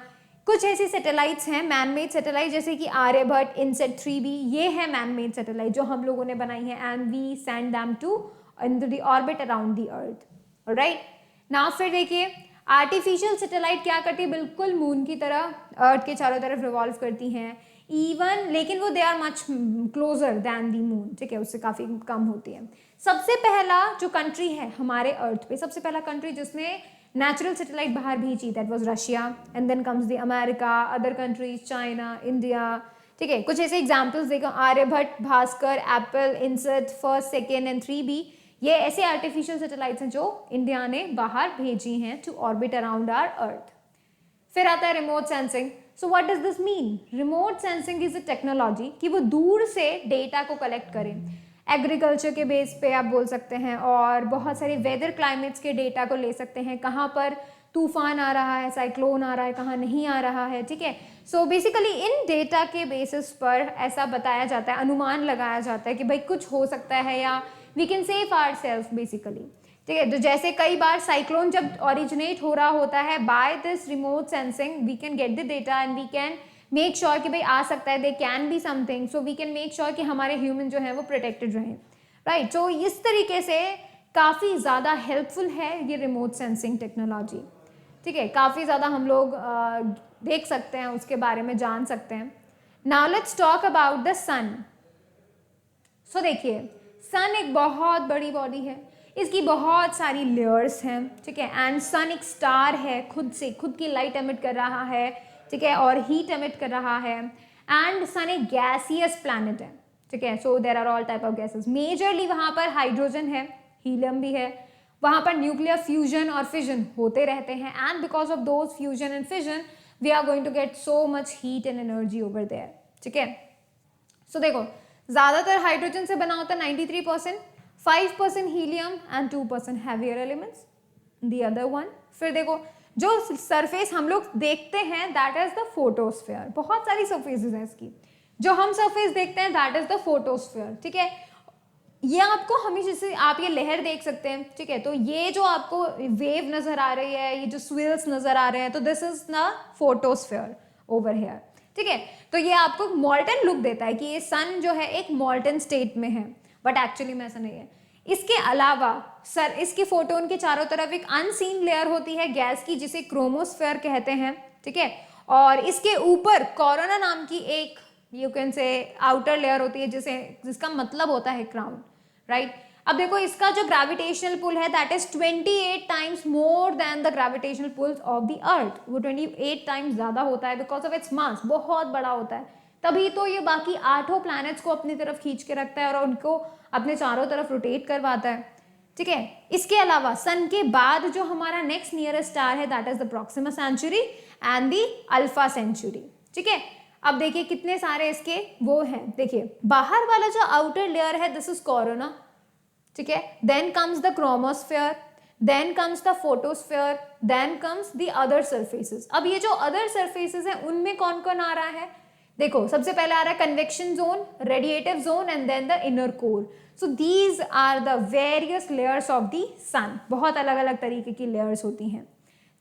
कुछ ऐसी सैटेलाइट्स हैं मैनमेड सैटेलाइट, जैसे कि आर्यभट्ट, इनसेट 3B, ये है मैनमेड सैटेलाइट जो हम लोगों ने बनाई है, and we send them to into the orbit around the earth, alright। now फिर देखिए, आर्टिफिशियल सैटेलाइट क्या करती है, बिल्कुल मून की तरह अर्थ के चारों तरफ रिवॉल्व करती हैं, इवन, लेकिन वो they are much closer than the moon, ठीक है, उससे काफ़ी कम होती है। सबसे पहला जो कंट्री है हमारे अर्थ पे, सबसे पहला कंट्री जिसने नेचुरल सैटेलाइट बाहर भेजी, that was Russia, and then comes the America, other countries, China, India, ठीक है। कुछ ऐसे एग्जाम्पल्स देखो, Aryabhata, Bhaskara, Apple, INSAT, first, second and 3B, ये ऐसे आर्टिफिशियल सैटेलाइट्स हैं जो इंडिया ने बाहर भेजी हैं to orbit around our earth. फिर आता है remote sensing. So what does this mean? Remote sensing is a technology कि वो दूर से डेटा को कलेक्ट करें, एग्रीकल्चर के बेस पे आप बोल सकते हैं, और बहुत सारे वेदर क्लाइमेट्स के डेटा को ले सकते हैं, कहाँ पर तूफान आ रहा है, साइक्लोन आ रहा है, कहाँ नहीं आ रहा है, ठीक है। सो बेसिकली इन डेटा के बेसिस पर ऐसा बताया जाता है, अनुमान लगाया जाता है कि भाई कुछ हो सकता है, या we can save our self basically, ठीक है। तो जैसे कई बार साइक्लोन जब ओरिजिनेट हो रहा होता है, by this remote sensing we can get the data and we can make sure कि भाई आ सकता है, they can be something, so we can make sure कि हमारे ह्यूमन जो है वो प्रोटेक्टेड रहें, राइट। सो इस तरीके से काफ़ी ज़्यादा हेल्पफुल है ये रिमोट सेंसिंग टेक्नोलॉजी, ठीक है। काफ़ी ज़्यादा हम लोग देख सकते हैं, उसके बारे में जान सकते हैं। Now let's talk about the sun. So देखिए, सन एक बहुत बड़ी बॉडी है, इसकी बहुत सारी लेयर्स हैं, ठीक है। एंड सन एक स्टार है, खुद की लाइट एमिट कर रहा है, ठीक है, और हीट एमिट कर रहा है। एंड सन एक गैसियस प्लैनेट है, ठीक है। So there are all type of gases, majorly वहाँ पर हाइड्रोजन है, हीलियम भी है, वहाँ पर न्यूक्लियर फ्यूजन और फिजन होते रहते हैं, and because of those fusion and fission we are going to get so much heat and energy over there, ठीक है। सो देखो, ज़्यादातर हाइड्रोजन से बना होता है 93%, 5% helium and 2% heavier elements the other one. फिर देखो जो सरफेस हम लोग देखते हैं दैट इज द फोटोस्फेयर। बहुत सारी सरफेसेस हैं इसकी, जो हम सरफेस देखते हैं दैट इज द फोटोस्फेयर। ठीक है, ये आपको हमेशा जैसे आप ये लहर देख सकते हैं, ठीक है, तो ये जो आपको वेव नजर आ रही है, ये जो स्विल्स नजर आ रहे हैं, तो this is the photosphere over here. ठीक है, तो ये आपको मॉल्टन लुक देता है कि ये सन जो है एक मॉल्टन स्टेट में है, बट एक्चुअली में ऐसा नहीं है। इसके अलावा सर इसके फोटोन के चारों तरफ एक अनसीन लेयर होती है गैस की, जिसे क्रोमोस्फेयर कहते हैं। ठीक है, और इसके ऊपर कोरोना नाम की एक यू कैन से आउटर लेयर होती है, जिसका मतलब होता है क्राउन, राइट। अब देखो इसका जो ग्रेविटेशनल पुल है that is 28 times more than the gravitational pull of the earth. वो 28 टाइम्स ज्यादा होता है बिकॉज ऑफ इट्स मास, बहुत बड़ा होता है, तभी तो ये बाकी 8 प्लैनेट्स को अपनी तरफ खींच के रखता है और उनको अपने चारों तरफ रोटेट करवाता है। ठीक है, इसके अलावा सन के बाद जो हमारा नेक्स्ट नियरेस्ट स्टार है that is the Proxima Centauri and the Alpha Centauri. ठीक है, अब देखिए कितने सारे इसके वो हैं। देखिए बाहर वाला जो आउटर लेयर है दिस इज कोरोना। ठीक है, then comes the chromosphere, then comes the photosphere, then comes the other surfaces. अब ये जो अदर सरफेसेस हैं उनमें कौन कौन आ रहा है, देखो सबसे पहले आ रहा है convection zone, radiative zone and then the inner core. So these are the various layers of the sun. बहुत अलग अलग तरीके की लेयर्स होती हैं।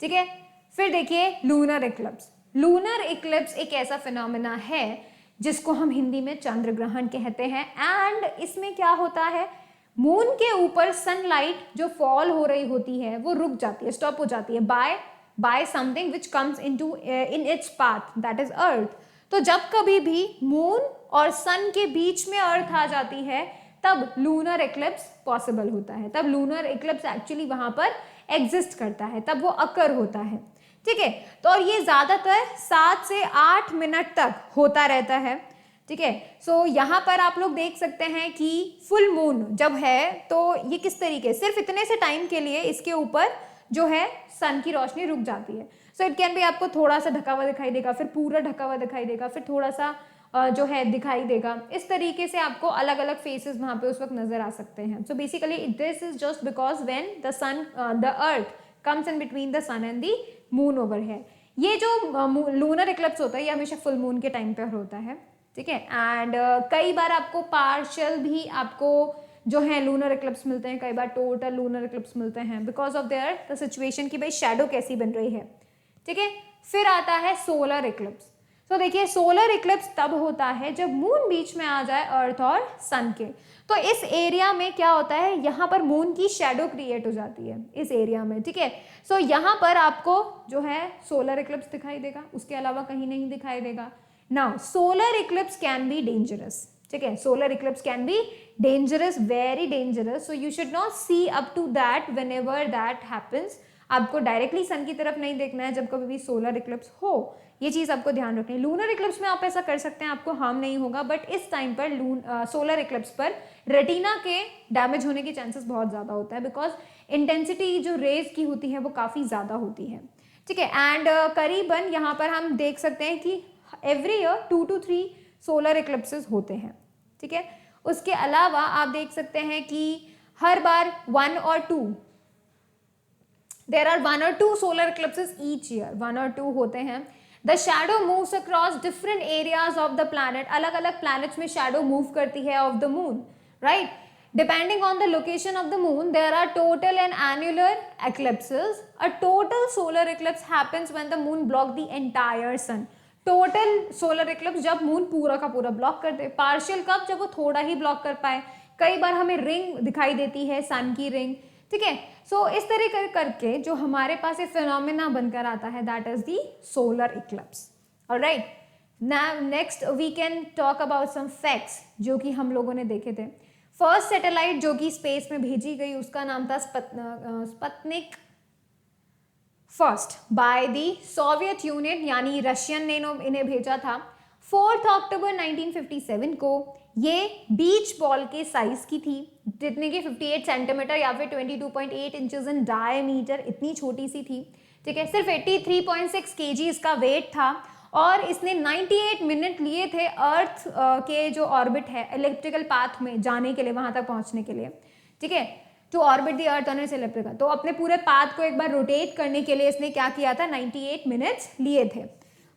ठीक है, फिर देखिए लूनर इक्लिप्स। लूनर इक्लिप्स एक ऐसा फिनोमेना है जिसको हम हिंदी में चंद्र ग्रहण कहते हैं। एंड इसमें क्या होता है, मून के ऊपर सनलाइट जो फॉल हो रही होती है वो रुक जाती है, स्टॉप हो जाती है by something which comes into in its path that is earth. तो जब कभी भी मून और सन के बीच में अर्थ आ जाती है तब लूनर इक्लिप्स पॉसिबल होता है, तब लूनर इक्लिप्स एक्चुअली वहां पर एग्जिस्ट करता है, तब वो अकर होता है। ठीक है, तो और ये ज्यादातर 7 से 8 मिनट तक होता रहता है। ठीक है, सो यहाँ पर आप लोग देख सकते हैं कि फुल मून जब है तो ये किस तरीके, सिर्फ इतने से टाइम के लिए इसके ऊपर जो है सन की रोशनी रुक जाती है। सो इट कैन भी आपको थोड़ा सा ढका हुआ दिखाई देगा, फिर पूरा ढका हुआ दिखाई देगा, फिर थोड़ा सा जो है दिखाई देगा। इस तरीके से आपको अलग अलग फेसेस वहां पे उस वक्त नजर आ सकते हैं। So basically this is just because when the sun the earth comes in between the sun and the moon over है। ये जो लूनर इक्लिप्स होता है ये हमेशा फुल मून के टाइम पर होता है। ठीक है, एंड कई बार आपको पार्शियल भी आपको जो है लूनर इक्लिप्स मिलते हैं, कई बार टोटल लूनर इक्लिप्स मिलते हैं because of their the situation की भाई शैडो कैसी बन रही है। ठीक है, फिर आता है सोलर इक्लिप्स। तो देखिए सोलर इक्लिप्स तब होता है जब मून बीच में आ जाए अर्थ और सन के। तो इस एरिया में क्या होता है, यहाँ पर मून की शैडो क्रिएट हो जाती है इस एरिया में। ठीक है, सो यहाँ पर आपको जो है सोलर इक्लिप्स दिखाई देगा, उसके अलावा कहीं नहीं दिखाई देगा। Now solar eclipse can be dangerous. ठीक है, solar eclipse can be dangerous, very dangerous. So you should not see up to that whenever that happens. आपको डायरेक्टली सन की तरफ नहीं देखना है जब कभी भी सोलर इक्लिप्स हो, ये चीज आपको ध्यान रखनी है। लूनर इक्लिप्स में आप ऐसा कर सकते हैं, आपको हार्म नहीं होगा, बट इस टाइम पर सोलर इक्लिप्स पर रेटिना के डैमेज होने के चांसेस बहुत ज्यादा होता है बिकॉज इंटेंसिटी जो रेज की होती है वो काफी ज्यादा होती है। ठीक है, एंड करीबन यहाँ पर हम देख सकते हैं कि एवरी ईयर 2 to 3 सोलर इक्लिप्सेस होते हैं। ठीक है, उसके अलावा आप देख सकते हैं कि हर बार 1 or 2 there are 1 or 2 solar eclipses each year, 1 or 2 होते हैं। The shadow moves across different areas of the planet, अलग अलग planets में shadow move करती है of the moon, right? Depending on the location of the moon, there are total and annular eclipses. A total solar eclipse happens when the moon blocks the entire sun. Total solar Eclipse जब moon पूरा का पूरा block कर दे, partial कब, जब वो थोड़ा ही block कर पाए। कई बार हमें रिंग दिखाई देती है, सन की रिंग। ठीक है, सो इस तरीके करके जो हमारे पास ये फिनोमेना बनकर आता है that is the solar eclipse. Alright, now next we can talk about some facts जो कि हम लोगों ने देखे थे। फर्स्ट सैटेलाइट जो कि स्पेस में भेजी गई उसका नाम था Sputnik first by the Soviet union, यानी रशियन ने इन्हें भेजा था। 4 अक्टूबर 1957 को ये बीच बॉल के साइज की थी, जितने की 58 सेंटीमीटर या फिर 22.8 इंचेस इन डायमीटर, इतनी छोटी सी थी। ठीक है, सिर्फ 83.6 kg इसका वेट था और इसने 98 मिनट लिए थे अर्थ के जो ऑर्बिट है इलेक्ट्रिकल पाथ में जाने के लिए, वहां तक पहुंचने के लिए, ठीक है, to orbit the earth on its electrical. तो अपने पूरे पाथ को एक बार रोटेट करने के लिए इसने क्या किया था, 98 मिनट्स लिए थे।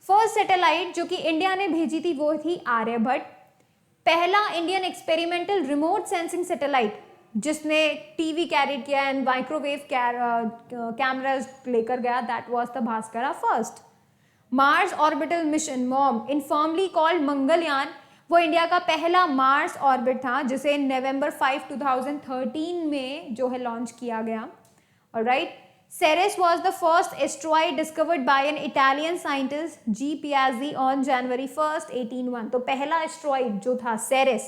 फर्स्ट सैटेलाइट जो कि इंडिया ने भेजी थी वो थी आर्यभट्ट। पहला Indian experimental remote sensing satellite जिसने टीवी कैरी किया एंड माइक्रोवेव कैमराज लेकर गया, that was the Bhaskara first. Mars orbital mission mom informally called Mangalyaan, वो इंडिया का पहला मार्स ऑर्बिट था जिसे नवंबर 5, 2013 में जो है लॉन्च किया गया। Alright, Ceres was the first asteroid discovered by an Italian scientist G. Piazzi on January 1st, 1801। तो पहला एस्ट्रॉइड जो था Ceres,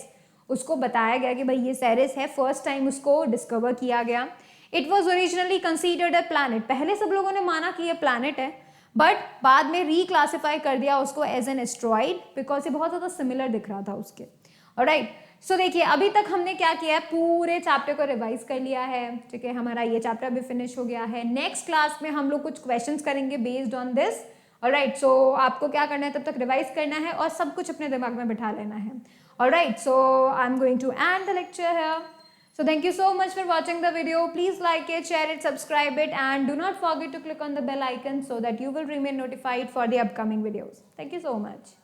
उसको बताया गया कि भाई ये Ceres है, फर्स्ट टाइम उसको डिस्कवर किया गया। It was originally considered a planet, पहले सब लोगों ने माना कि ये प्लैनेट है, बट बाद में रिक्लासिफाई कर दिया उसको एज एन एस्ट्रॉइड बिकॉज ये बहुत ज़्यादा सिमिलर दिख रहा था उसके। ऑलराइट, सो देखिए अभी तक हमने क्या किया है, पूरे चैप्टर को रिवाइज कर लिया है, ठीक है, हमारा ये चैप्टर भी फिनिश हो गया है। नेक्स्ट क्लास में हम लोग कुछ क्वेश्चंस करेंगे बेस्ड ऑन दिस। ऑलराइट, सो आपको क्या करना है, तब तक रिवाइज करना है और सब कुछ अपने दिमाग में बिठा लेना है। Alright, so I am going to end the lecture here. So thank you so much for watching the video. Please like it, share it, subscribe it, and do not forget to click on the bell icon so that you will remain notified for the upcoming videos. Thank you so much.